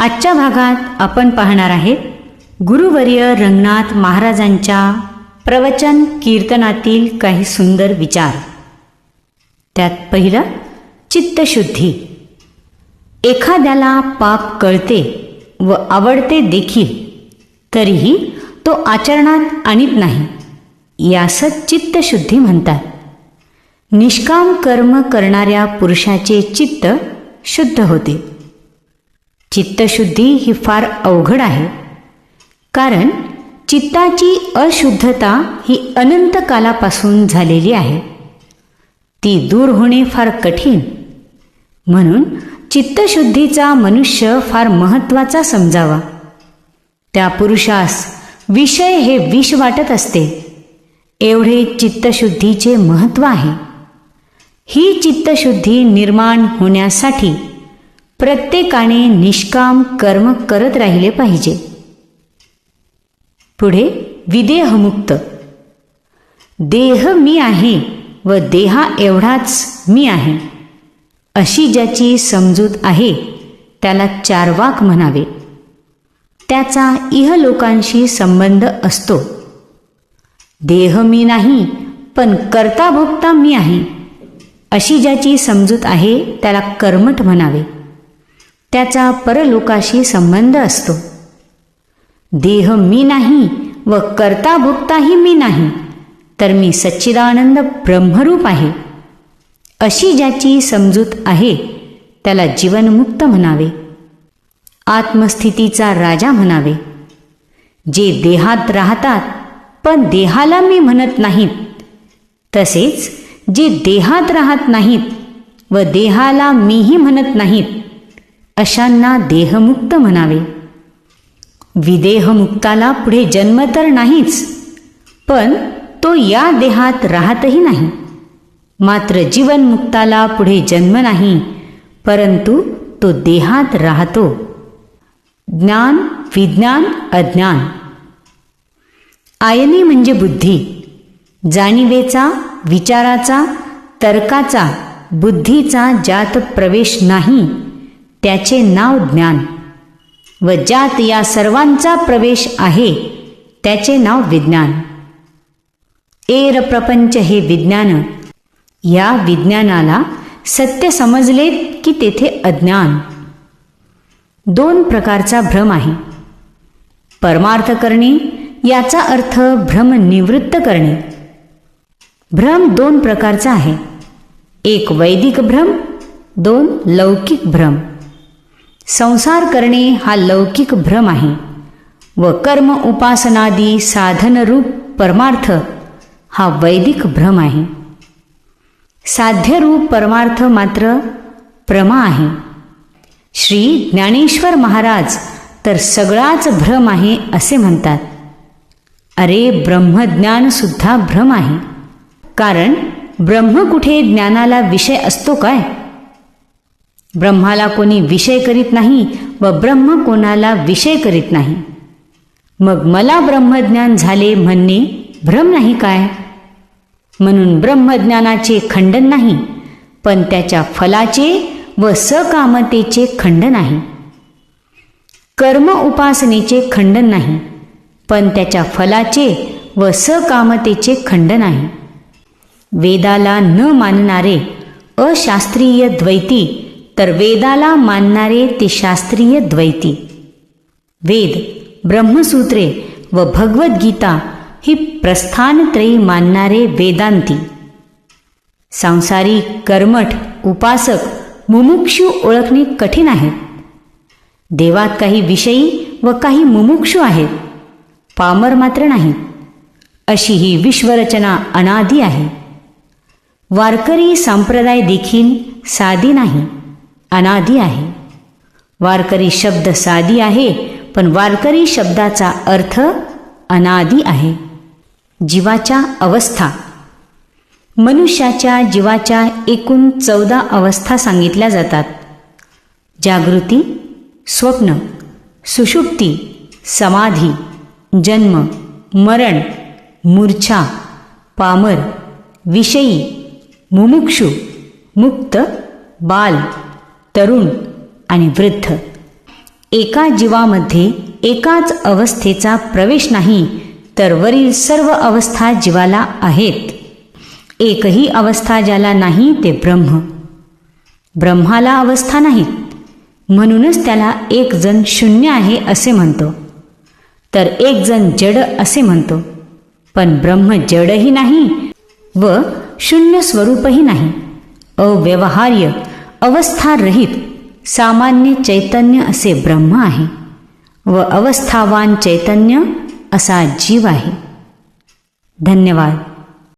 आजच्या भागात आपण पाहणार आहेत गुरुवर्य रंगनाथ महाराजांच्या प्रवचन कीर्तनातील काही सुंदर विचार. त्यात पहिलं, चित्तशुद्धी. एखाद्याला पाप कळते व आवडते देखील, तरीही तो आचरणात आणत नाही, यासच चित्तशुद्धी म्हणतात. निष्काम कर्म करणाऱ्या पुरुषाचे चित्त शुद्ध होते. चित्तशुद्धी ही फार अवघड आहे, कारण चित्ताची अशुद्धता ही अनंत कालापासून झालेली आहे. ती दूर होणे फार कठीण. म्हणून चित्तशुद्धीचा मनुष्य फार महत्त्वाचा समजावा. त्या पुरुषास विषय हे विष वाटत असते, एवढे चित्तशुद्धीचे महत्त्व आहे. ही चित्तशुद्धी निर्माण होण्यासाठी प्रत्येकाने निष्काम कर्म करत राहिले पाहिजे. पुढे, विदेहमुक्त. देह मी आहे व देहा एवढाच मी आहे, अशी ज्याची समजूत आहे त्याला चार्वाक म्हणावे. त्याचा इहलोकांशी संबंध असतो. देह मी नाही, पण कर्ता भोक्ता मी आहे, अशी ज्याची समजूत आहे त्याला कर्मठ म्हणावे. त्याचा परलोकाशी संबंध असतो. देह मी नाही व कर्ता भोक्ताही मी नाही, तर मी सच्चिदानंद ब्रह्मरूप आहे, अशी ज्याची समजूत आहे त्याला जीवनमुक्त म्हणावे. आत्मस्थितीचा राजा म्हणावे. जे देहात राहतात पण देहाला मी म्हणत नाहीत, तसेच जे देहात राहत नाहीत व देहाला मीही म्हणत नाहीत, अशांना देहमुक्त म्हणावे. विदेहमुक्ताला पुढे जन्म तर नाहीच, पण तो या देहात राहतही नाही. मात्र जीवनमुक्ताला पुढे जन्म नाही, परंतु तो देहात राहतो. ज्ञान, विज्ञान, अज्ञान. आयनी म्हणजे बुद्धी. जाणीवेचा, विचाराचा, तर्काचा, बुद्धीचा ज्यात प्रवेश नाही त्याचे नाव ज्ञान, व ज्यात या सर्वांचा प्रवेश आहे त्याचे नाव विज्ञान. एर प्रपंच हे विज्ञान. या विज्ञानाला सत्य समजलेत की तेथे अज्ञान. दोन प्रकारचा भ्रम आहे. परमार्थ करणे याचा अर्थ भ्रम निवृत्त करणे. भ्रम दोन प्रकारचा आहे. एक वैदिक भ्रम, दोन लौकिक भ्रम. संसार करणे हा लौकिक भ्रम आहे व कर्म उपासनादी साधनरूप परमार्थ हा वैदिक भ्रम आहे. साध्यरूप परमार्थ मात्र प्रमा आहे. श्री ज्ञानेश्वर महाराज तर सगळाच भ्रम आहे असे म्हणतात. अरे, ब्रह्मज्ञान सुद्धा भ्रम आहे, कारण ब्रह्म कुठे ज्ञानाला विषय असतो काय? ब्रह्माला कोणी विषय करीत नाही व ब्रह्म कोणाला विषय करीत नाही. मग मला ब्रह्मज्ञान झाले म्हणणे भ्रम नाही काय? म्हणून ब्रह्मज्ञानाचे खंडन नाही, पण त्याच्या फलाचे व सकामतेचे खंडन आहे. कर्म उपासनेचे खंडन नाही, पण त्याच्या फलाचे व सकामतेचे खंडन आहे. वेदाला न मानणारे अशास्त्रीय द्वैती, तर वेदाला मानणारे ते शास्त्रीय द्वैती. वेद, ब्रह्मसूत्रे व भगवद्गीता ही प्रस्थानत्रयी मानणारे वेदांती. सांसारिक, कर्मठ, उपासक, मुमुक्षू ओळखणे कठीण आहे. देवात काही विषयी व काही मुमुक्षू आहेत, पामर मात्र नाही. अशी ही विश्वरचना अनादी आहे. वारकरी संप्रदाय देखील साधी नाही, अनादी आहे. वारकरी शब्द साधी आहे, पण वारकरी शब्दाचा अर्थ अनादी आहे. जीवाच्या अवस्था. मनुष्याच्या जीवाच्या एकूण 14 अवस्था सांगितल्या जातात. जागृती, स्वप्न, सुषुप्ती, समाधी, जन्म, मरण, मूर्छा, पामर, विषयी, मुमुक्षु, मुक्त, बाल, तरुण आणि वृद्ध. एका जीवामध्ये एकाच अवस्थेचा प्रवेश नाही, तर वरील सर्व अवस्था जीवाला आहेत. एकही अवस्था ज्याला नाही ते ब्रह्म. ब्रह्माला अवस्था नाहीत, म्हणूनच त्याला एक जण शून्य आहे असे म्हणतो, तर एक जण जड असे म्हणतो. पण ब्रह्म जडही नाही व शून्य स्वरूपही नाही. अव्यवहार्य, अवस्थारहित, सामान्य चैतन्य असे ब्रह्म आहे व अवस्थावान चैतन्य असा जीव आहे. धन्यवाद.